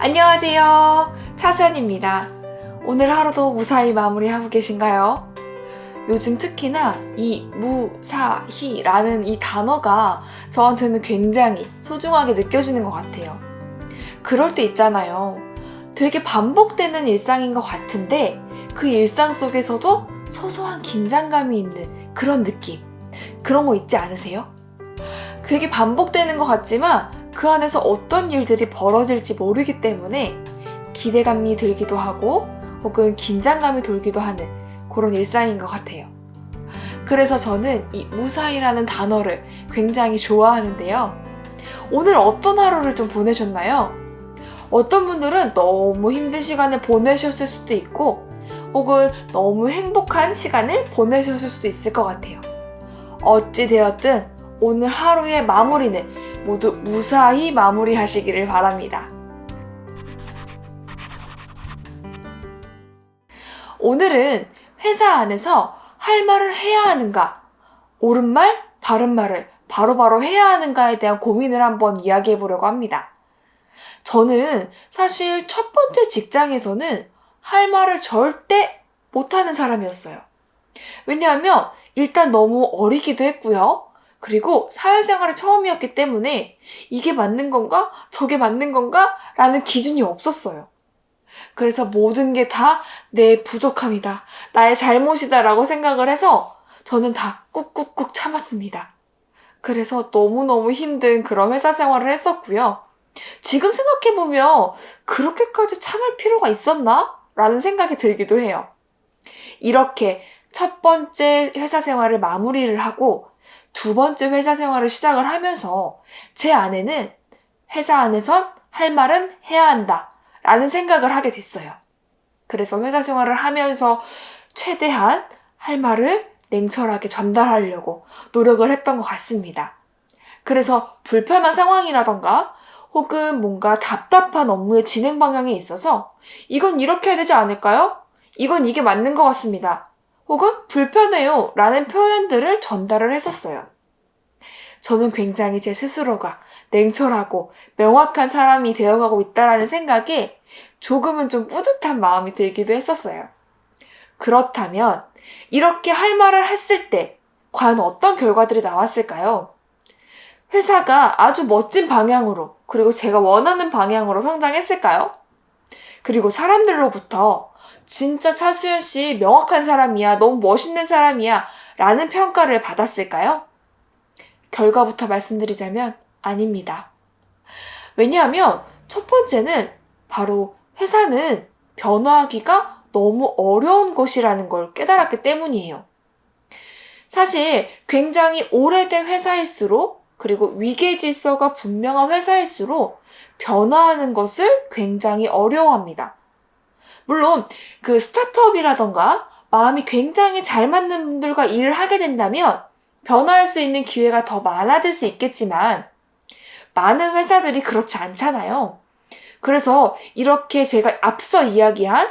안녕하세요. 차수연입니다. 오늘 하루도 무사히 마무리하고 계신가요? 요즘 특히나 이 무사히라는 이 단어가 저한테는 굉장히 소중하게 느껴지는 것 같아요. 그럴 때 있잖아요. 되게 반복되는 일상인 것 같은데 그 일상 속에서도 소소한 긴장감이 있는 그런 느낌. 그런 거 있지 않으세요? 되게 반복되는 것 같지만 그 안에서 어떤 일들이 벌어질지 모르기 때문에 기대감이 들기도 하고 혹은 긴장감이 돌기도 하는 그런 일상인 것 같아요. 그래서 저는 이 무사히라는 단어를 굉장히 좋아하는데요. 오늘 어떤 하루를 좀 보내셨나요? 어떤 분들은 너무 힘든 시간을 보내셨을 수도 있고 혹은 너무 행복한 시간을 보내셨을 수도 있을 것 같아요. 어찌 되었든 오늘 하루의 마무리는 모두 무사히 마무리하시기를 바랍니다. 오늘은 회사 안에서 할 말을 해야 하는가, 옳은 말, 바른 말을 바로바로 해야 하는가에 대한 고민을 한번 이야기해 보려고 합니다. 저는 사실 첫 번째 직장에서는 할 말을 절대 못하는 사람이었어요. 왜냐하면 일단 너무 어리기도 했고요. 그리고 사회생활이 처음이었기 때문에 이게 맞는 건가? 저게 맞는 건가? 라는 기준이 없었어요. 그래서 모든 게 다 내 부족함이다. 나의 잘못이다 라고 생각을 해서 저는 다 꾹꾹꾹 참았습니다. 그래서 너무너무 힘든 그런 회사 생활을 했었고요. 지금 생각해보면 그렇게까지 참을 필요가 있었나? 라는 생각이 들기도 해요. 이렇게 첫 번째 회사 생활을 마무리를 하고 두 번째 회사 생활을 시작을 하면서 제 안에는 회사 안에선 할 말은 해야 한다 라는 생각을 하게 됐어요. 그래서 회사 생활을 하면서 최대한 할 말을 냉철하게 전달하려고 노력을 했던 것 같습니다. 그래서 불편한 상황이라던가 혹은 뭔가 답답한 업무의 진행 방향에 있어서 이건 이렇게 해야 되지 않을까요? 이건 이게 맞는 것 같습니다. 혹은 불편해요 라는 표현들을 전달을 했었어요. 저는 굉장히 제 스스로가 냉철하고 명확한 사람이 되어가고 있다는 생각에 조금은 좀 뿌듯한 마음이 들기도 했었어요. 그렇다면 이렇게 할 말을 했을 때 과연 어떤 결과들이 나왔을까요? 회사가 아주 멋진 방향으로 그리고 제가 원하는 방향으로 성장했을까요? 그리고 사람들로부터 진짜 차수연 씨 명확한 사람이야, 너무 멋있는 사람이야 라는 평가를 받았을까요? 결과부터 말씀드리자면 아닙니다. 왜냐하면 첫 번째는 바로 회사는 변화하기가 너무 어려운 것이라는 걸 깨달았기 때문이에요. 사실 굉장히 오래된 회사일수록 그리고 위계 질서가 분명한 회사일수록 변화하는 것을 굉장히 어려워합니다. 물론 그 스타트업이라던가 마음이 굉장히 잘 맞는 분들과 일을 하게 된다면 변화할 수 있는 기회가 더 많아질 수 있겠지만 많은 회사들이 그렇지 않잖아요. 그래서 이렇게 제가 앞서 이야기한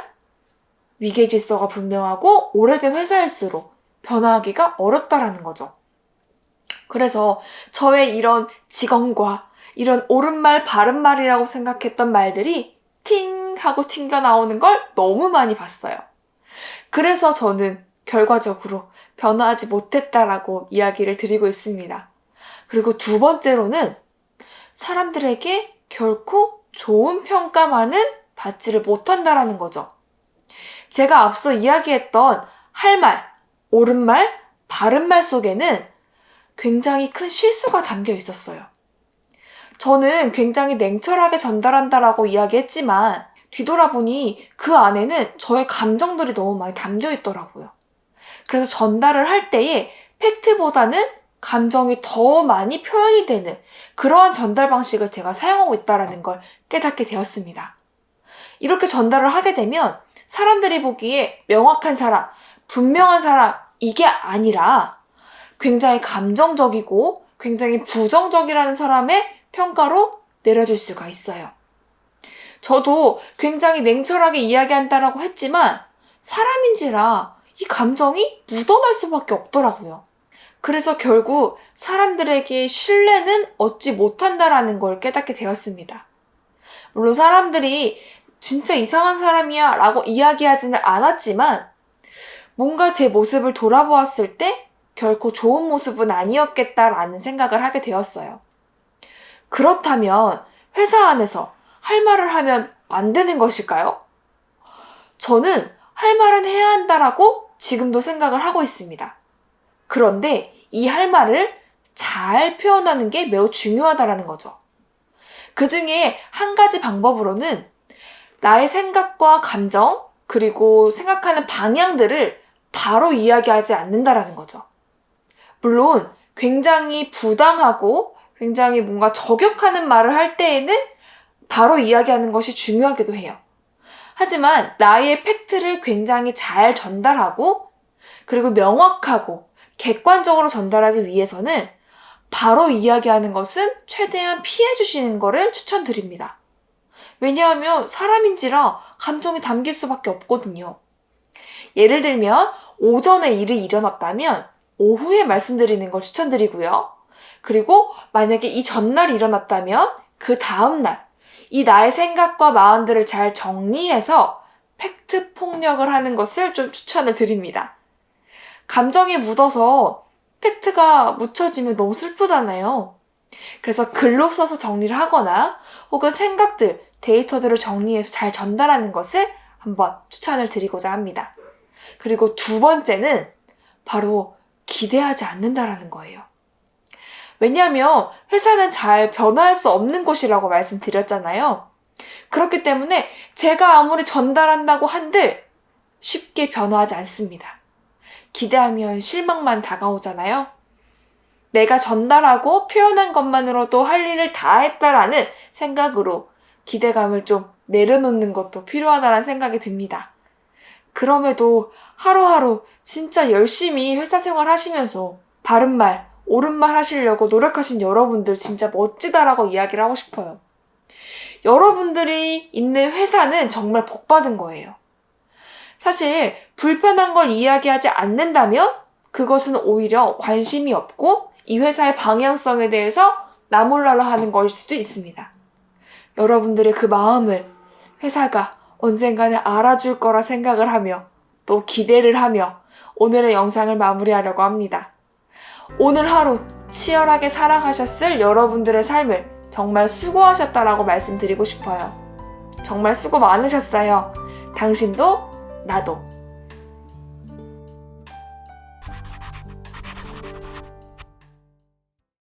위계 질서가 분명하고 오래된 회사일수록 변화하기가 어렵다라는 거죠. 그래서 저의 이런 직언과 이런 옳은 말, 바른 말이라고 생각했던 말들이 팅 하고 튕겨 나오는 걸 너무 많이 봤어요. 그래서 저는 결과적으로 변화하지 못했다라고 이야기를 드리고 있습니다. 그리고 두 번째로는 사람들에게 결코 좋은 평가만은 받지를 못한다라는 거죠. 제가 앞서 이야기했던 할 말, 옳은 말, 바른 말 속에는 굉장히 큰 실수가 담겨 있었어요. 저는 굉장히 냉철하게 전달한다라고 이야기했지만 뒤돌아보니 그 안에는 저의 감정들이 너무 많이 담겨 있더라고요. 그래서 전달을 할 때에 팩트보다는 감정이 더 많이 표현이 되는 그러한 전달 방식을 제가 사용하고 있다는 걸 깨닫게 되었습니다. 이렇게 전달을 하게 되면 사람들이 보기에 명확한 사람, 분명한 사람 이게 아니라 굉장히 감정적이고 굉장히 부정적이라는 사람의 평가로 내려질 수가 있어요. 저도 굉장히 냉철하게 이야기한다라고 했지만 사람인지라 이 감정이 묻어날 수밖에 없더라고요. 그래서 결국 사람들에게 신뢰는 얻지 못한다라는 걸 깨닫게 되었습니다. 물론 사람들이 진짜 이상한 사람이야 라고 이야기하지는 않았지만 뭔가 제 모습을 돌아보았을 때 결코 좋은 모습은 아니었겠다라는 생각을 하게 되었어요. 그렇다면 회사 안에서 할 말을 하면 안 되는 것일까요? 저는 할 말은 해야 한다라고 지금도 생각을 하고 있습니다. 그런데 이 할 말을 잘 표현하는 게 매우 중요하다라는 거죠. 그 중에 한 가지 방법으로는 나의 생각과 감정, 그리고 생각하는 방향들을 바로 이야기하지 않는다라는 거죠. 물론 굉장히 부당하고 굉장히 뭔가 저격하는 말을 할 때에는 바로 이야기하는 것이 중요하기도 해요. 하지만 나의 팩트를 굉장히 잘 전달하고 그리고 명확하고 객관적으로 전달하기 위해서는 바로 이야기하는 것은 최대한 피해 주시는 것을 추천드립니다. 왜냐하면 사람인지라 감정이 담길 수밖에 없거든요. 예를 들면 오전에 일이 일어났다면 오후에 말씀드리는 걸 추천드리고요. 그리고 만약에 이 전날 일어났다면 그 다음날 이 나의 생각과 마음들을 잘 정리해서 팩트 폭력을 하는 것을 좀 추천을 드립니다. 감정이 묻어서 팩트가 묻혀지면 너무 슬프잖아요. 그래서 글로 써서 정리를 하거나 혹은 생각들, 데이터들을 정리해서 잘 전달하는 것을 한번 추천을 드리고자 합니다. 그리고 두 번째는 바로 기대하지 않는다라는 거예요. 왜냐하면 회사는 잘 변화할 수 없는 곳이라고 말씀드렸잖아요. 그렇기 때문에 제가 아무리 전달한다고 한들 쉽게 변화하지 않습니다. 기대하면 실망만 다가오잖아요. 내가 전달하고 표현한 것만으로도 할 일을 다 했다라는 생각으로 기대감을 좀 내려놓는 것도 필요하다는 생각이 듭니다. 그럼에도 하루하루 진짜 열심히 회사 생활 하시면서 바른말, 옳은말 하시려고 노력하신 여러분들 진짜 멋지다라고 이야기를 하고 싶어요. 여러분들이 있는 회사는 정말 복받은 거예요. 사실 불편한 걸 이야기하지 않는다면 그것은 오히려 관심이 없고 이 회사의 방향성에 대해서 나몰라라 하는 것일 수도 있습니다. 여러분들의 그 마음을 회사가 언젠가는 알아줄 거라 생각을 하며 또 기대를 하며 오늘의 영상을 마무리하려고 합니다. 오늘 하루 치열하게 살아가셨을 여러분들의 삶을 정말 수고하셨다라고 말씀드리고 싶어요. 정말 수고 많으셨어요. 당신도 나도.